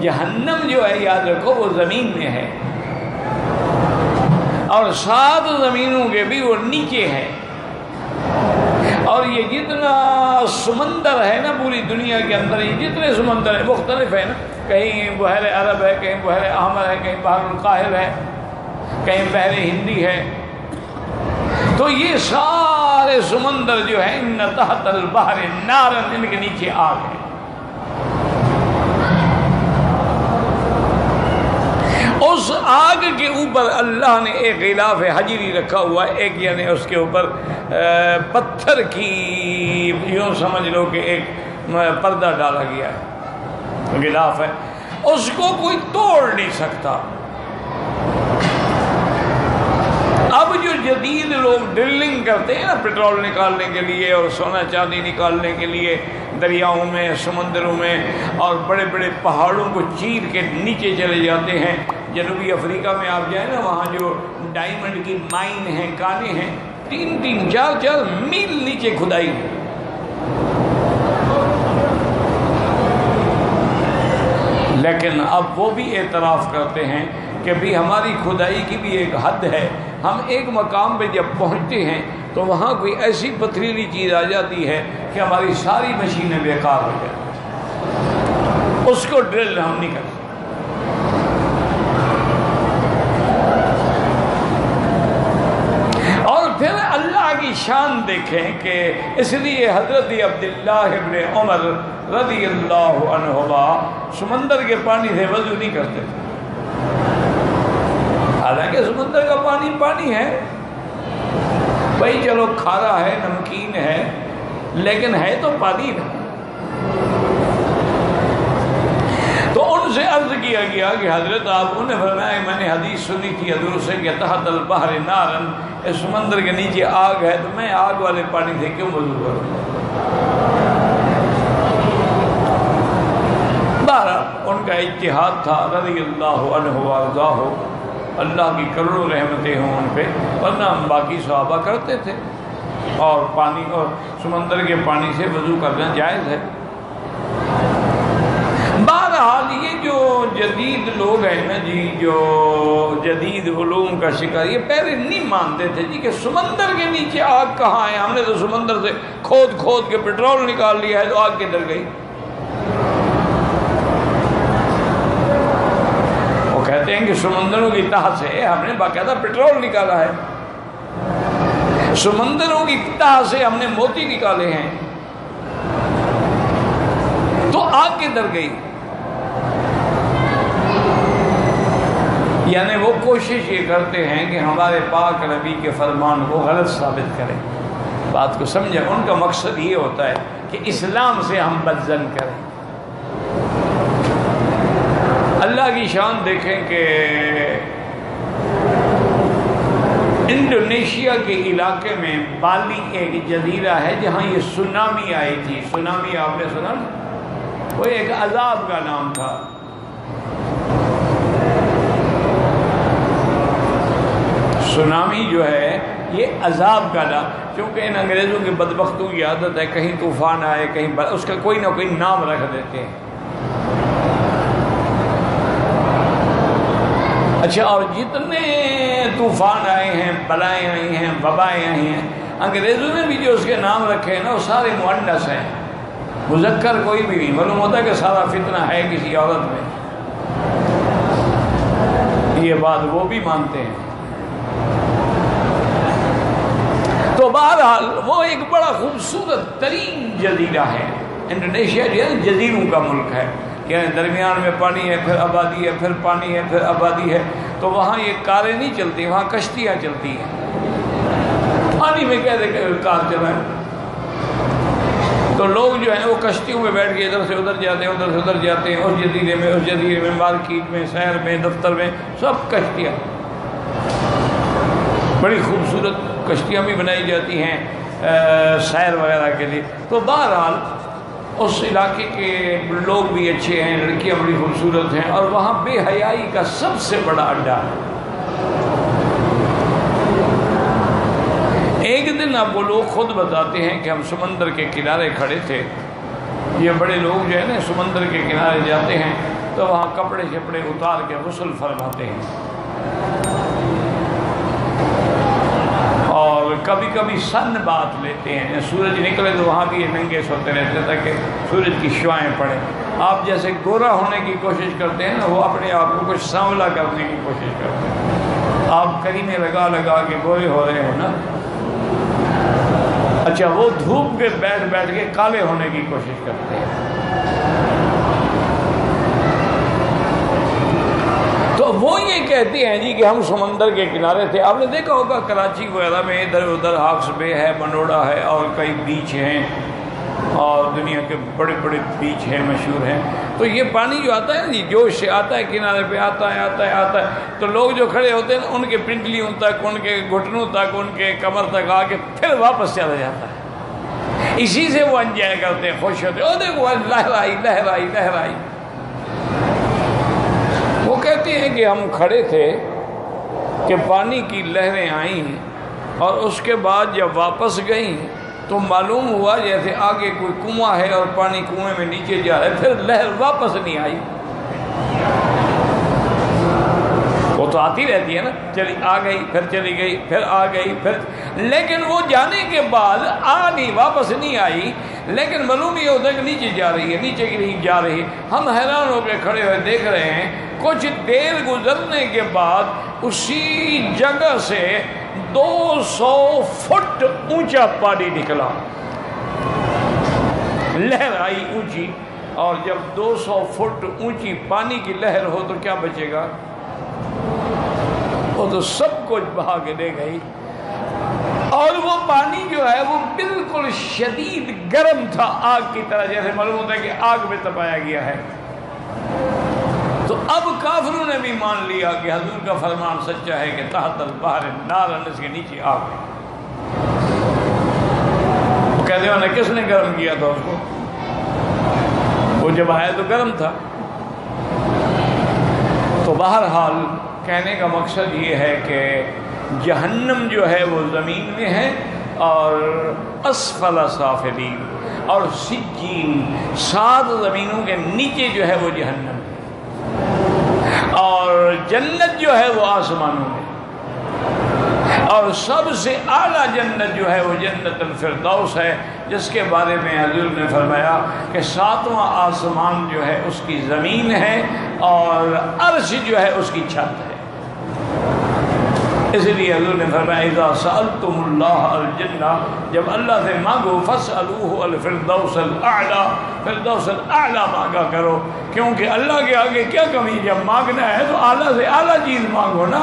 جہنم جو ہے یاد رکھو وہ زمین میں ہے، اور 7 زمینوں کے بھی وہ نیچے ہے، اور یہ جتنا سمندر ہے نا پوری دنیا کے اندر، یہ جتنے سمندر ہیں مختلف ہیں نا، کہیں بحر عرب ہے، کہیں بحر احمر ہے، کہیں بحر القاہل ہے، کہیں بحر ہندی ہے، تو یہ سارے سمندر جو ہیں ان تحت البحر نارن، ان کے نیچے آگ ہے۔ اس آگ کے اوپر اللہ نے ایک غلاف حجری رکھا ہوا ہے، ایک یعنی اس کے اوپر پتھر کی یوں سمجھ لو کہ ایک پردہ ڈالا گیا ہے، غلاف ہے، اس کو کوئی توڑ نہیں سکتا۔ اب جو جدید لوگ ڈرلنگ کرتے ہیں نا پیٹرول نکالنے کے لیے اور سونا چاندی نکالنے کے لیے دریاؤں میں، سمندروں میں، اور بڑے بڑے پہاڑوں کو چیر کے نیچے چلے جاتے ہیں، جنوبی افریقہ میں آپ جائیں نا، وہاں جو ڈائمنڈ کی مائن ہیں، کانے ہیں، 3-3 4 میل نیچے کھدائی ہے۔ لیکن اب وہ بھی اعتراف کرتے ہیں کہ بھی ہماری کھدائی کی بھی ایک حد ہے، ہم ایک مقام پہ جب پہنچتے ہیں تو وہاں کوئی ایسی پتھریلی چیز آ جاتی ہے کہ ہماری ساری مشینیں بیکار ہو جاتی، اس کو ڈرل ہم نہیں کرتے۔ اور پھر اللہ کی شان دیکھیں کہ اس لیے حضرت عبداللہ ابن عمر رضی اللہ عنہما سمندر کے پانی سے وضو نہیں کرتے تھے، حالانکہ سمندر کا پانی پانی ہے بھائی، چلو کھارا ہے، نمکین ہے، لیکن ہے تو پانی نا۔ تو ان سے عرض کیا گیا کہ حضرت آپ نے فرمایا میں نے حدیث سنی تھی حضور سے کہ تحت البحر نارن، اس سمندر کے نیچے آگ ہے، تو میں آگ والے پانی سے کیوں وضو کروں؟ بہرحال ان کا اجتہاد تھا رضی اللہ عنہ وارضاہ، اللہ کی کروڑوں رحمتیں ہوں ان پہ، ورنہ ہم باقی صحابہ کرتے تھے، اور پانی اور سمندر کے پانی سے وضو کرنا جائز ہے۔ بہرحال یہ جو جدید لوگ ہیں نا جی، جو جدید علوم کا شکار، یہ پہلے نہیں مانتے تھے جی کہ سمندر کے نیچے آگ کہاں ہے، ہم نے تو سمندر سے کھود کھود کے پیٹرول نکال لیا ہے، تو آگ کدھر گئی؟ وہ کہتے ہیں کہ سمندروں کی تہ سے ہم نے باقاعدہ پیٹرول نکالا ہے، سمندروں کی تہ سے ہم نے موتی نکالے ہیں، تو آگ کدھر گئی؟ یعنی وہ کوشش یہ کرتے ہیں کہ ہمارے پاک نبی کے فرمان کو غلط ثابت کریں۔ بات کو سمجھیں، ان کا مقصد یہ ہوتا ہے کہ اسلام سے ہم بدظن کریں۔ اللہ کی شان دیکھیں کہ انڈونیشیا کے علاقے میں بالی ایک جزیرہ ہے جہاں یہ سونامی آئی تھی۔ سونامی آپ نے سنا؟ وہ ایک عذاب کا نام تھا۔ سونامی جو ہے یہ عذاب کا نام، کیونکہ ان انگریزوں کے بدبختوں کی عادت ہے کہیں طوفان آئے کہیں اس کا کوئی نہ کوئی نام رکھ دیتے ہیں۔ اچھا، اور جتنے طوفان آئے ہیں، بلائیں آئی ہیں، وبائیں آئی ہیں، انگریزوں نے بھی جو اس کے نام رکھے ہیں نا وہ سارے مؤنث ہیں، مذکر کوئی بھی نہیں۔ معلوم ہوتا ہے کہ سارا فتنہ ہے کسی عورت میں، یہ بات وہ بھی مانتے ہیں۔ تو بہرحال وہ ایک بڑا خوبصورت ترین جزیرہ ہے۔ انڈونیشیا جو ہے جزیروں کا ملک ہے، یعنی درمیان میں پانی ہے، پھر آبادی ہے، پھر پانی ہے، پھر آبادی ہے، تو وہاں یہ کاریں نہیں چلتی، وہاں کشتیاں چلتی ہیں۔ پانی میں کہتے کہ کار چلائیں، تو لوگ جو ہیں وہ کشتیوں میں بیٹھ کے ادھر سے ادھر جاتے ہیں، ادھر سے ادھر جاتے ہیں، اس جزیرے میں، اس جزیرے میں، مارکیٹ میں، شہر میں، دفتر میں، سب کشتیاں، بڑی خوبصورت کشتیاں بھی بنائی جاتی ہیں سیر وغیرہ کے لیے۔ تو بہرحال اس علاقے کے لوگ بھی اچھے ہیں، لڑکیاں بڑی خوبصورت ہیں، اور وہاں بے حیائی کا سب سے بڑا اڈا ہے۔ ایک دن اب وہ لوگ خود بتاتے ہیں کہ ہم سمندر کے کنارے کھڑے تھے، یہ بڑے لوگ جو ہے نا سمندر کے کنارے جاتے ہیں تو وہاں کپڑے شپڑے اتار کے غسل فرماتے ہیں، اور کبھی کبھی سن بات لیتے ہیں، سورج نکلے تو وہاں بھی یہ ننگے سوتے رہتے تاکہ سورج کی شعائیں پڑیں۔ آپ جیسے گورا ہونے کی کوشش کرتے ہیں نا، وہ اپنے آپ کو کچھ سانولا کرنے کی کوشش کرتے ہیں۔ آپ کریمے لگا لگا کے گورے ہو رہے ہو نا، اچھا وہ دھوپ کے بیٹھ بیٹھ کے کالے ہونے کی کوشش کرتے ہیں۔ تو وہ یہ کہتے ہیں جی کہ ہم سمندر کے کنارے تھے۔ آپ نے دیکھا ہوگا کراچی وغیرہ میں ادھر ادھر ہاکس بے ہے، منوڑا ہے، اور کئی بیچ ہیں، اور دنیا کے بڑے بڑے بیچ ہیں، مشہور ہیں۔ تو یہ پانی جو آتا ہے جی جوش سے آتا ہے، کنارے پہ آتا ہے، تو لوگ جو کھڑے ہوتے ہیں ان کے پنڈلیوں تک، ان کے گھٹنوں تک، ان کے کمر تک آ کے پھر واپس چلا جاتا ہے۔ اسی سے وہ انجوائے کرتے ہیں، خوش ہوتے ہیں، او دیکھو لہرائی لہرائی لہرائی۔ وہ کہتے ہیں کہ ہم کھڑے تھے کہ پانی کی لہریں آئیں، اور اس کے بعد جب واپس گئیں تو معلوم ہوا جیسے آگے کوئی کنواں ہے اور پانی کنویں میں نیچے جا رہا ہے، پھر لہر واپس نہیں آئی۔ وہ تو آتی رہتی ہے نا، چلی آ گئی پھر چلی گئی پھر آ گئی پھر، لیکن وہ جانے کے بعد نہیں واپس نہیں آئی، لیکن معلوم یہ ہوتا ہے کہ نیچے جا رہی ہے، نیچے کی نہیں جا رہی ہے۔ ہم حیران ہو کے کھڑے ہوئے دیکھ رہے ہیں، کچھ دیر گزرنے کے بعد اسی جگہ سے 200 فٹ اونچا پانی نکلا، لہر آئی اونچی، اور جب 200 فٹ اونچی پانی کی لہر ہو تو کیا بچے گا؟ وہ تو سب کچھ بہا کے لے گئی۔ اور وہ پانی جو ہے وہ بالکل شدید گرم تھا، آگ کی طرح، جیسے معلوم ہوتا ہے کہ آگ میں تپایا گیا ہے۔ تو اب کافروں نے بھی مان لیا کہ حضور کا فرمان سچا ہے کہ تحت البحر نارا، اس کے نیچے آگ ہے۔ وہ کہتے ہیں کس نے گرم کیا تھا اس کو؟ وہ جب آیا تو گرم تھا۔ تو بہرحال کہنے کا مقصد یہ ہے کہ جہنم جو ہے وہ زمین میں ہے، اور اسفل سافلین، اور سجین 7 زمینوں کے نیچے جو ہے وہ جہنم ہے، اور جنت جو ہے وہ آسمانوں میں، اور سب سے اعلیٰ جنت جو ہے وہ جنت الفردوس ہے، جس کے بارے میں حضور نے فرمایا کہ 7واں آسمان جو ہے اس کی زمین ہے، اور عرش جو ہے اس کی چھت ہے۔ اس لیے حضور نے فرمایا اذا سألتم اللہ الجنہ، جب اللہ سے مانگو فاسألوہ الفردوس الاعلی، فردوس الاعلی مانگا کرو، کیونکہ اللہ کے آگے کیا کمی، جب مانگنا ہے تو اعلیٰ سے اعلیٰ چیز مانگو نا۔